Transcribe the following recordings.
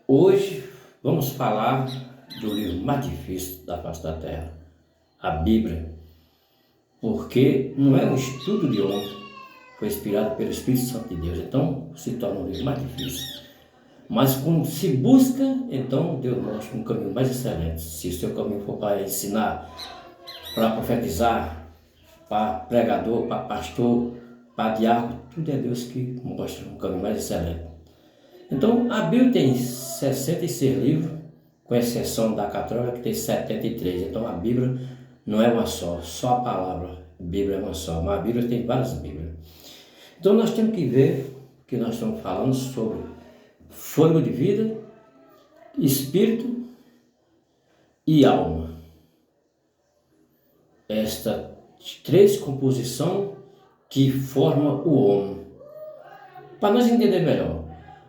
Hoje vamos falar do livro mais difícil da face da Terra, a Bíblia, porque não é um estudo de homem, foi inspirado pelo Espírito Santo de Deus, então se torna um livro mais difícil. Mas quando se busca, então Deus mostra um caminho mais excelente. Se o seu caminho for para ensinar, para profetizar, para pregador, para pastor, para diácono, tudo é Deus que mostra um caminho mais excelente. Então, a Bíblia tem 66 livros, com exceção da católica, que tem 73. Então, a Bíblia não é uma só a palavra Bíblia é uma só, mas a Bíblia tem várias Bíblias. Então, nós temos que ver que nós estamos falando sobre fôlego de vida, espírito e alma. Esta três composições que formam o homem. Para nós entender melhor,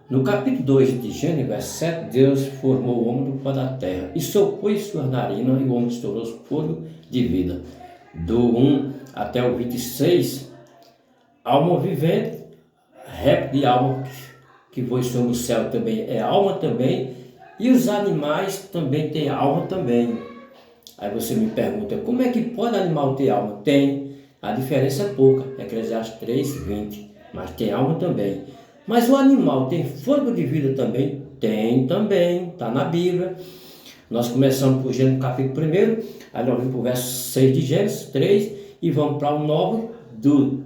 no capítulo 2 de Gênesis, verso 7, Deus formou o homem do pó da terra e soprou em suas narinas e o homem se tornou fôlego de vida. Do 1 até o 26, alma vivente, réptil de alma que voa sobre o céu também é alma também, e os animais também têm alma também. Aí você me pergunta, como é que pode animal ter alma? Tem, a diferença é pouca, Eclesiastes 3:20, mas tem alma também. Mas o animal tem fôlego de vida também? Tem também, está na Bíblia. Nós começamos por Gênesis capítulo 1, aí nós vamos para o verso 6 de Gênesis 3 e vamos para o 9, do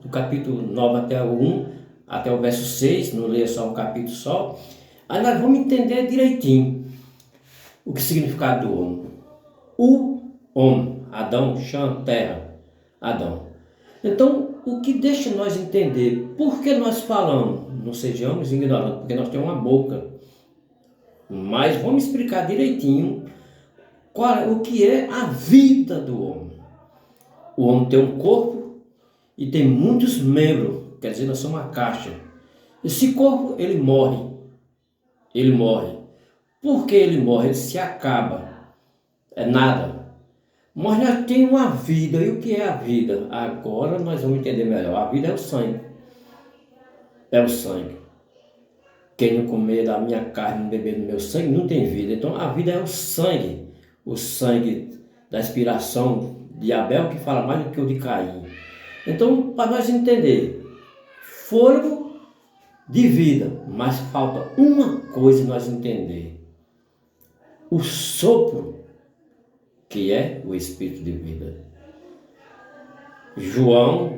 capítulo 9 até o 1, até o verso 6, não leia só um capítulo só. Aí nós vamos entender direitinho o que significa do homem. O homem, Adão, chão, terra, Adão. Então, o que deixa nós entender por que nós falamos, não sejamos ignorantes, porque nós temos uma boca, mas vamos explicar direitinho o que é a vida do homem. O homem tem um corpo e tem muitos membros, quer dizer, nós somos uma caixa. Esse corpo, ele morre. Por que ele morre? Ele se acaba, é nada. Mas nós temos uma vida, e o que é a vida? Agora nós vamos entender melhor. A vida é o sangue. É o sangue. Quem não comer da minha carne, não beber do meu sangue, não tem vida. Então a vida é o sangue. O sangue da inspiração de Abel, que fala mais do que o de Caim. Então, para nós entender, fôlego de vida, mas falta uma coisa nós entender. O sopro, que é o Espírito de vida. João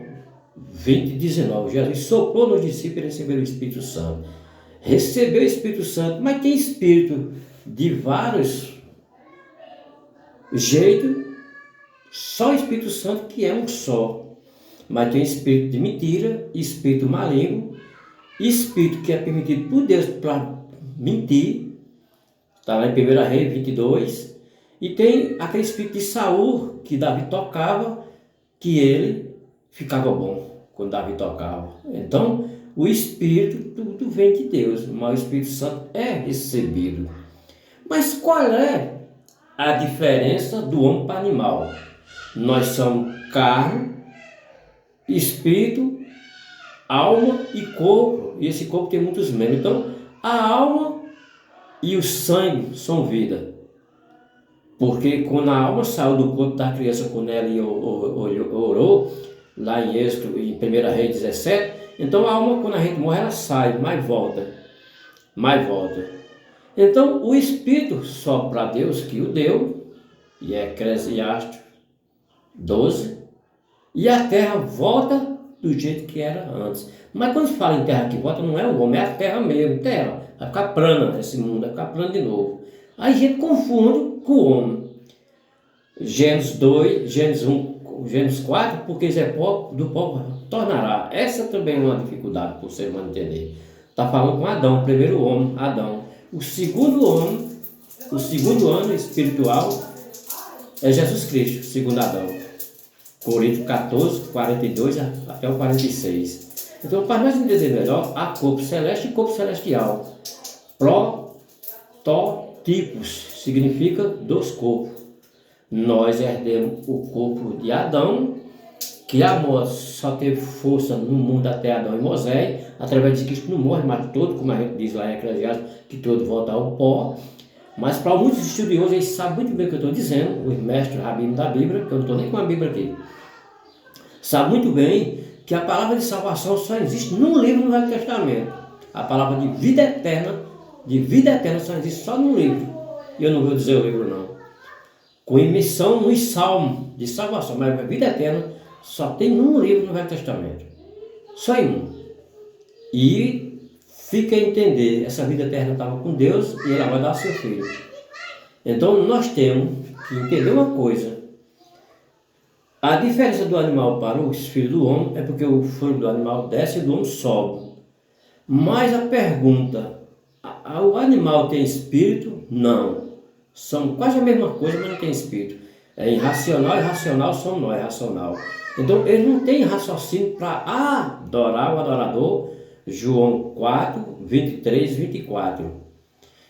20:19, Jesus soprou nos discípulos e recebeu o Espírito Santo. Recebeu o Espírito Santo, mas tem Espírito de vários jeitos, só o Espírito Santo que é um só. Mas tem Espírito de mentira, Espírito maligno, Espírito que é permitido por Deus para mentir, está lá em 1 Reis 22, e tem aquele espírito de Saul, que Davi tocava, que ele ficava bom quando Davi tocava. Então, o Espírito, tudo vem de Deus, mas o Espírito Santo é recebido. Mas qual é a diferença do homem para o animal? Nós somos carne, espírito, alma e corpo. E esse corpo tem muitos membros. Então, a alma e o sangue são vida. Porque quando a alma saiu do corpo da criança, quando ela orou, lá em Êxodo, em 1 Reis 17, então a alma, quando a gente morre, ela sai, mas volta. Então o Espírito sobe para Deus, que o deu, e é Eclesiastes 12, e a terra volta do jeito que era antes. Mas quando se fala em terra que volta, não é o homem, é a terra mesmo, terra. Vai ficar plana esse mundo, vai ficar plano de novo. Aí a gente confunde com o homem. Gênesis 2, Gênesis 1, Gênesis 4, porque Zé do povo tornará. Essa também é uma dificuldade para o ser humano entender. Está falando com Adão, o primeiro homem, Adão. O segundo homem, o segundo ano espiritual é Jesus Cristo, segundo Adão. Coríntios 14, 42 até o 46. Então, para nós entender melhor, há corpo celeste e corpo celestial. Prototipos significa dos corpos. Nós herdemos o corpo de Adão, que a morte só teve força no mundo até Adão e Moisés, através de Cristo não morre, mas todo, como a gente diz lá em Eclesiastes, que todo volta ao pó. Mas para muitos estudiosos, eles sabem muito bem o que eu estou dizendo, os mestres rabinos da Bíblia, que eu não estou nem com a Bíblia aqui, sabem muito bem que a palavra de salvação só existe num livro no Velho Testamento. A palavra de vida eterna só existe só num livro. E eu não vou dizer o livro não. Com emissão nos salmos de salvação, mas a vida eterna só tem num livro no Velho Testamento. Só em um. E fica a entender, essa vida eterna estava com Deus e ela vai dar ao seu filho. Então nós temos que entender uma coisa. A diferença do animal para o filho do homem é porque o fôlego do animal desce e do homem sobe. Mas a pergunta, o animal tem espírito? Não. São quase a mesma coisa, mas não tem espírito. É irracional, irracional somos nós, racional. Então ele não tem raciocínio para adorar o adorador. João 4, 23, 24.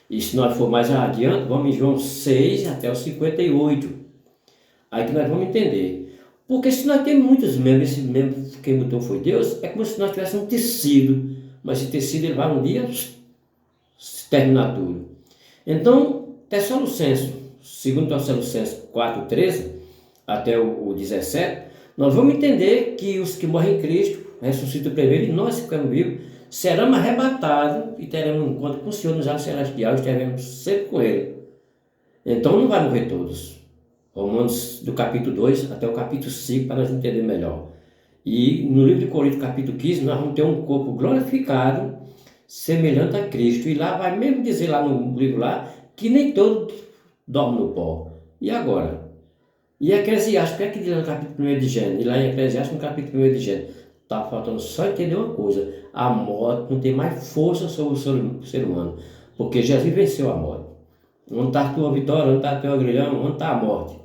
E se nós for mais adiante, vamos em João 6 até o 58. Aí que nós vamos entender. Porque se nós temos muitos membros, esse membro quem botou foi Deus, é como se nós tivéssemos um tecido. Mas esse tecido ele vai um dia se terminar tudo. Então, Tessalonicenses, segundo Tessalonicenses 4, 13 até o 17, nós vamos entender que os que morrem em Cristo ressuscitam primeiro e nós ficamos vivos, seremos arrebatados e teremos um encontro com o Senhor nos ares celestiais, estaremos sempre com Ele. Então não vai morrer todos. Romanos do capítulo 2 até o capítulo 5 para nós entender melhor. E no livro de Coríntios capítulo 15 nós vamos ter um corpo glorificado semelhante a Cristo. E lá vai mesmo dizer lá no livro lá que nem todo dorme no pó. E agora? E Eclesiastes, o que é que diz no capítulo 1 de Gênesis? E lá em Eclesiastes no capítulo 1 de Gênesis. Está faltando só entender uma coisa. A morte não tem mais força sobre o ser humano. Porque Jesus venceu a morte. Onde está a tua vitória? Onde está o teu agrilhão? Onde está a morte?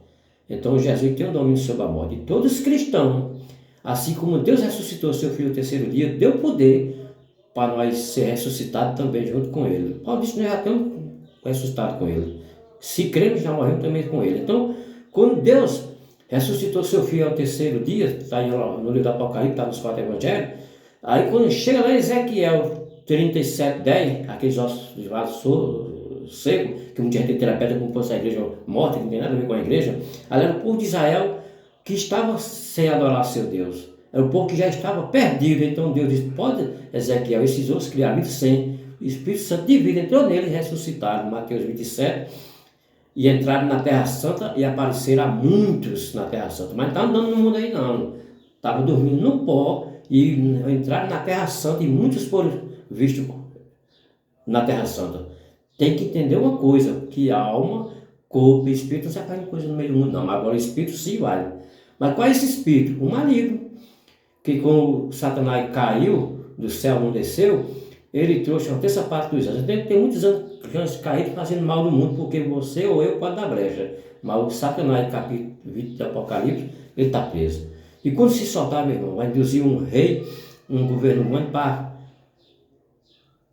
Então Jesus tem um domínio sobre a morte. E todos os cristãos, assim como Deus ressuscitou seu filho no terceiro dia, deu poder para nós ser ressuscitados também junto com ele. Paulo disse que nós já estamos ressuscitados com ele. Se cremos, já morremos também com ele. Então, quando Deus ressuscitou seu filho ao terceiro dia, está no livro do Apocalipse, está nos 4 evangelhos, aí quando chega lá em Ezequiel 37, 10, aqueles ossos de vaso seco, que um dia tem terapeuta como fosse a igreja morta, que não tem nada a ver com a igreja, ali era o povo de Israel que estava sem adorar seu Deus. Era o povo que já estava perdido. Então Deus disse, pode, Ezequiel, esses ossos criaram sem o Espírito Santo de vida entrou nele e ressuscitaram. Mateus 27, e entraram na Terra Santa e apareceram a muitos na Terra Santa. Mas não estavam andando no mundo aí não. Estavam dormindo no pó e entraram na Terra Santa e muitos foram vistos na Terra Santa. Tem que entender uma coisa, que alma, corpo e espírito não se fazem coisa no meio do mundo não. Agora o espírito sim vale. Mas qual é esse espírito? O maligno. Que quando Satanás caiu do céu, não desceu, ele trouxe uma terça parte dos anos. Tem muitos anos caídos fazendo mal no mundo, porque você ou eu pode dar brecha. Mas o Satanás, capítulo 20 do Apocalipse, ele está preso. E quando se soltar, meu irmão, vai induzir um rei, um governo humano para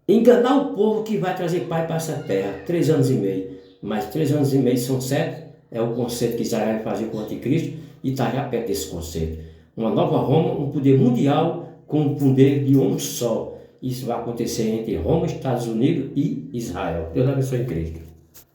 enganar o povo que vai trazer paz para essa terra. 3 anos e meio. Mas 3 anos e meio são 7. É o conceito que Israel vai fazer com o anticristo. E está já perto desse conceito. Uma nova Roma, um poder mundial com um poder de um só. Isso vai acontecer entre Roma, Estados Unidos e Israel. Deus abençoe em Cristo.